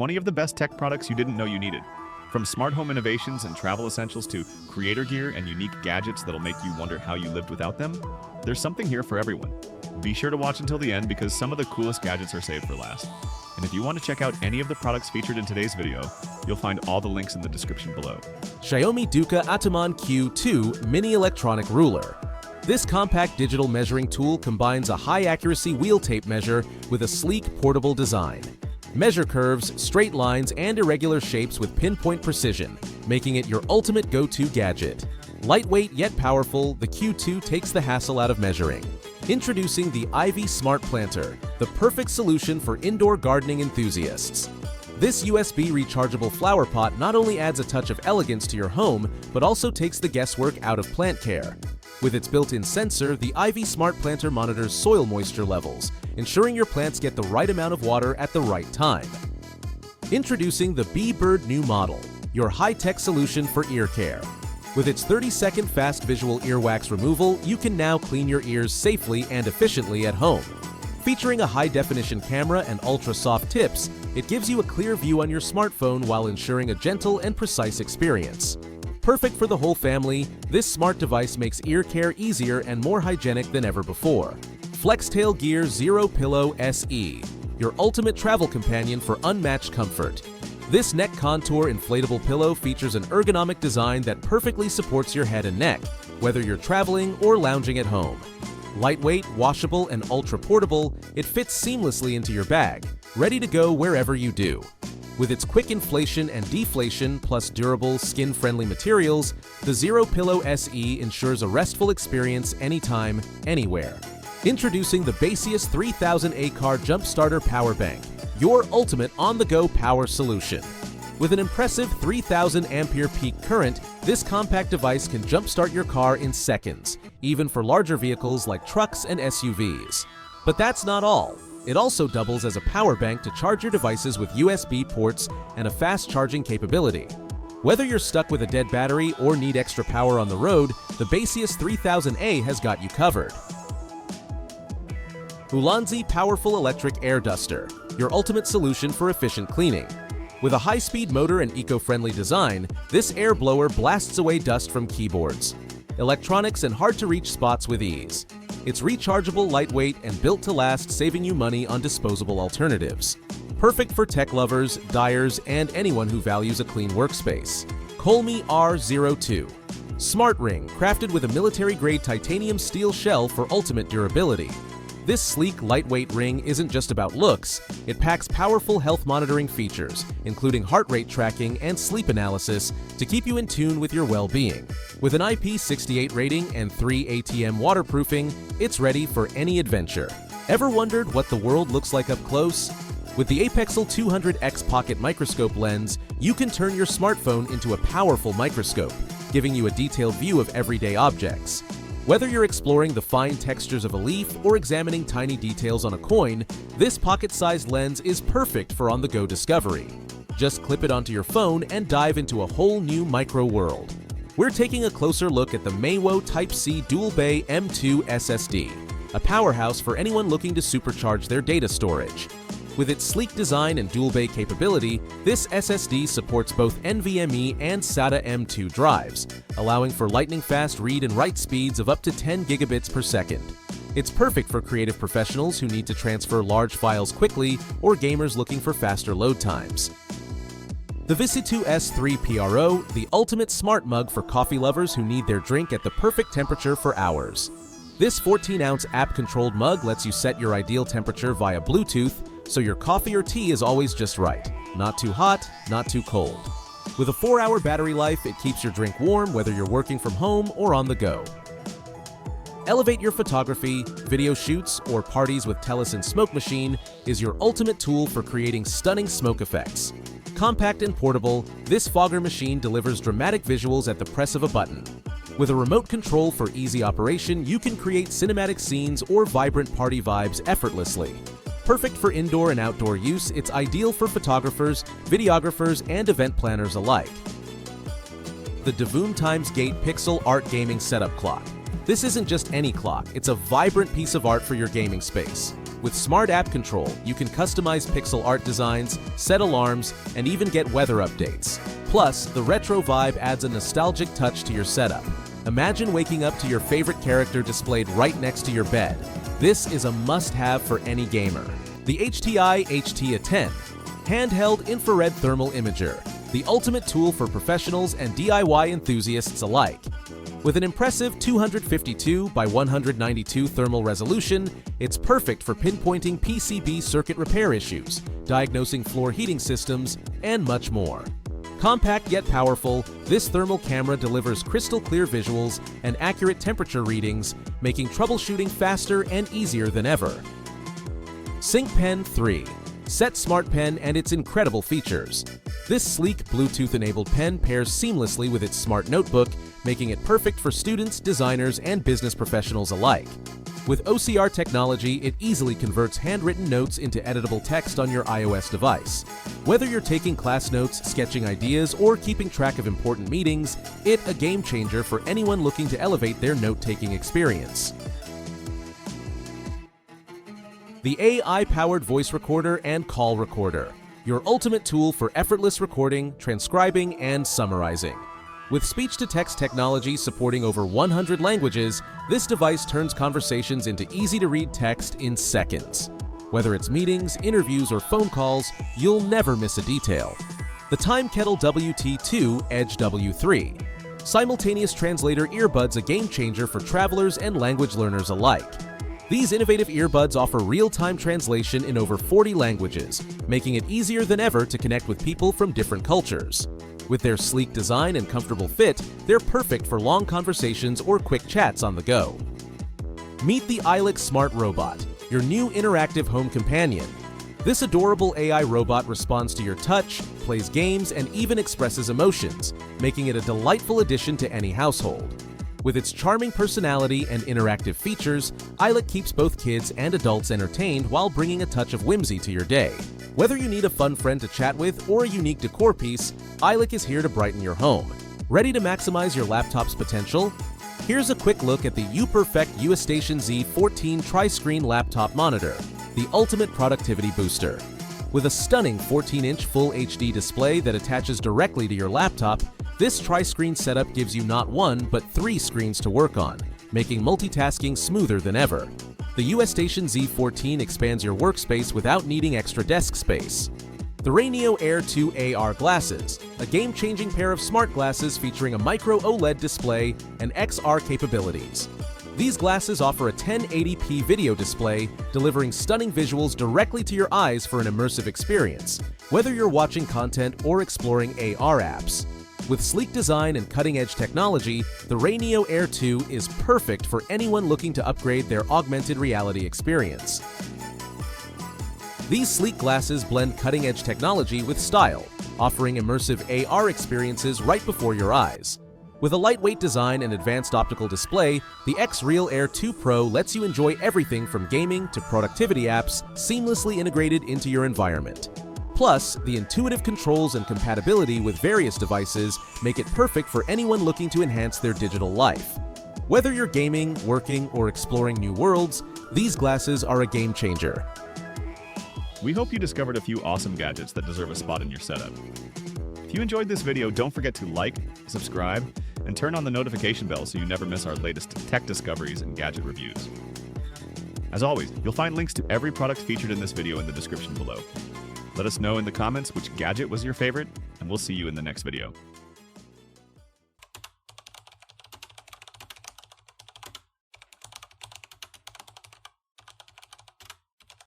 20 of the best tech products you didn't know you needed. From smart home innovations and travel essentials to creator gear and unique gadgets that'll make you wonder how you lived without them, there's something here for everyone. Be sure to watch until the end because some of the coolest gadgets are saved for last. And if you want to check out any of the products featured in today's video, you'll find all the links in the description below. Xiaomi Duca Ataman Q2 Mini Electronic Ruler. This compact digital measuring tool combines a high-accuracy wheel tape measure with a sleek, portable design. Measure curves, straight lines, and irregular shapes with pinpoint precision, making it your ultimate go-to gadget. Lightweight yet powerful, the Q2 takes the hassle out of measuring. Introducing the Ivy Smart Planter, the perfect solution for indoor gardening enthusiasts. This USB rechargeable flower pot not only adds a touch of elegance to your home, but also takes the guesswork out of plant care. With its built-in sensor, the Ivy Smart Planter monitors soil moisture levels, ensuring your plants get the right amount of water at the right time. Introducing the Bee-Bird New Model, your high-tech solution for ear care. With its 30-second fast visual earwax removal, you can now clean your ears safely and efficiently at home. Featuring a high-definition camera and ultra-soft tips, it gives you a clear view on your smartphone while ensuring a gentle and precise experience. Perfect for the whole family, this smart device makes ear care easier and more hygienic than ever before. Flextail Gear Zero Pillow SE, your ultimate travel companion for unmatched comfort. This neck contour inflatable pillow features an ergonomic design that perfectly supports your head and neck, whether you're traveling or lounging at home. Lightweight, washable, and ultra-portable, it fits seamlessly into your bag, ready to go wherever you do. With its quick inflation and deflation plus durable, skin-friendly materials, the Zero Pillow SE ensures a restful experience anytime, anywhere. Introducing the Baseus 3000 ACAR Jump Starter Power Bank, your ultimate on-the-go power solution. With an impressive 3000 ampere peak current, this compact device can jumpstart your car in seconds, even for larger vehicles like trucks and SUVs. But that's not all. It also doubles as a power bank to charge your devices with USB ports and a fast charging capability. Whether you're stuck with a dead battery or need extra power on the road, the Baseus 3000A has got you covered. Ulanzi Powerful Electric Air Duster, your ultimate solution for efficient cleaning. With a high-speed motor and eco-friendly design, this air blower blasts away dust from keyboards, electronics, and hard-to-reach spots with ease. It's rechargeable, lightweight, and built to last, saving you money on disposable alternatives. Perfect for tech lovers, dyers, and anyone who values a clean workspace. Colmi R02. Smart Ring, crafted with a military-grade titanium steel shell for ultimate durability. This sleek, lightweight ring isn't just about looks, it packs powerful health monitoring features, including heart rate tracking and sleep analysis to keep you in tune with your well-being. With an IP68 rating and 3 ATM waterproofing, it's ready for any adventure. Ever wondered what the world looks like up close? With the Apexel 200X Pocket Microscope lens, you can turn your smartphone into a powerful microscope, giving you a detailed view of everyday objects. Whether you're exploring the fine textures of a leaf or examining tiny details on a coin, this pocket-sized lens is perfect for on-the-go discovery. Just clip it onto your phone and dive into a whole new micro-world. We're taking a closer look at the Meiwo Type-C Dual-Bay M2 SSD, a powerhouse for anyone looking to supercharge their data storage. With its sleek design and dual-bay capability, this SSD supports both NVMe and SATA M2 drives, allowing for lightning-fast read and write speeds of up to 10 gigabits per second. It's perfect for creative professionals who need to transfer large files quickly or gamers looking for faster load times. The Visitu S3 PRO, the ultimate smart mug for coffee lovers who need their drink at the perfect temperature for hours. This 14-ounce app-controlled mug lets you set your ideal temperature via Bluetooth, so your coffee or tea is always just right. Not too hot, not too cold. With a 4-hour battery life, it keeps your drink warm whether you're working from home or on the go. Elevate your photography, video shoots, or parties with Telesin Smoke Machine is your ultimate tool for creating stunning smoke effects. Compact and portable, this fogger machine delivers dramatic visuals at the press of a button. With a remote control for easy operation, you can create cinematic scenes or vibrant party vibes effortlessly. Perfect for indoor and outdoor use, it's ideal for photographers, videographers, and event planners alike. The Devon Times Gate Pixel Art Gaming Setup Clock. This isn't just any clock, it's a vibrant piece of art for your gaming space. With Smart App Control, you can customize pixel art designs, set alarms, and even get weather updates. Plus, the retro vibe adds a nostalgic touch to your setup. Imagine waking up to your favorite character displayed right next to your bed. This is a must-have for any gamer. The HTI HT-A10, handheld infrared thermal imager, the ultimate tool for professionals and DIY enthusiasts alike. With an impressive 252 by 192 thermal resolution, it's perfect for pinpointing PCB circuit repair issues, diagnosing floor heating systems, and much more. Compact yet powerful, this thermal camera delivers crystal clear visuals and accurate temperature readings, making troubleshooting faster and easier than ever. Sync Pen 3. Set Smart Pen and its incredible features. This sleek Bluetooth-enabled pen pairs seamlessly with its smart notebook, making it perfect for students, designers, and business professionals alike. With OCR technology, it easily converts handwritten notes into editable text on your iOS device. Whether you're taking class notes, sketching ideas, or keeping track of important meetings, it's a game changer for anyone looking to elevate their note-taking experience. The AI-powered voice recorder and call recorder, your ultimate tool for effortless recording, transcribing, and summarizing. With speech-to-text technology supporting over 100 languages, this device turns conversations into easy-to-read text in seconds. Whether it's meetings, interviews, or phone calls, you'll never miss a detail. The Time Kettle WT2 Edge W3. Simultaneous translator earbuds, a game changer for travelers and language learners alike. These innovative earbuds offer real-time translation in over 40 languages, making it easier than ever to connect with people from different cultures. With their sleek design and comfortable fit, they're perfect for long conversations or quick chats on the go. Meet the iLic Smart Robot, your new interactive home companion. This adorable AI robot responds to your touch, plays games, and even expresses emotions, making it a delightful addition to any household. With its charming personality and interactive features, iLic keeps both kids and adults entertained while bringing a touch of whimsy to your day. Whether you need a fun friend to chat with or a unique decor piece, iLic is here to brighten your home. Ready to maximize your laptop's potential? Here's a quick look at the UPerfect UStation Z14 Tri-Screen Laptop Monitor, the ultimate productivity booster. With a stunning 14-inch Full HD display that attaches directly to your laptop, this tri-screen setup gives you not one, but 3 screens to work on, making multitasking smoother than ever. The UStation Z14 expands your workspace without needing extra desk space. The Rainio Air 2 AR glasses, a game-changing pair of smart glasses featuring a micro OLED display and XR capabilities. These glasses offer a 1080p video display, delivering stunning visuals directly to your eyes for an immersive experience, whether you're watching content or exploring AR apps. With sleek design and cutting-edge technology, the Rainio Air 2 is perfect for anyone looking to upgrade their augmented reality experience. These sleek glasses blend cutting-edge technology with style, offering immersive AR experiences right before your eyes. With a lightweight design and advanced optical display, the X-Real Air 2 Pro lets you enjoy everything from gaming to productivity apps seamlessly integrated into your environment. Plus, the intuitive controls and compatibility with various devices make it perfect for anyone looking to enhance their digital life. Whether you're gaming, working, or exploring new worlds, these glasses are a game changer. We hope you discovered a few awesome gadgets that deserve a spot in your setup. If you enjoyed this video, don't forget to like, subscribe, and turn on the notification bell so you never miss our latest tech discoveries and gadget reviews. As always, you'll find links to every product featured in this video in the description below. Let us know in the comments which gadget was your favorite, and we'll see you in the next video.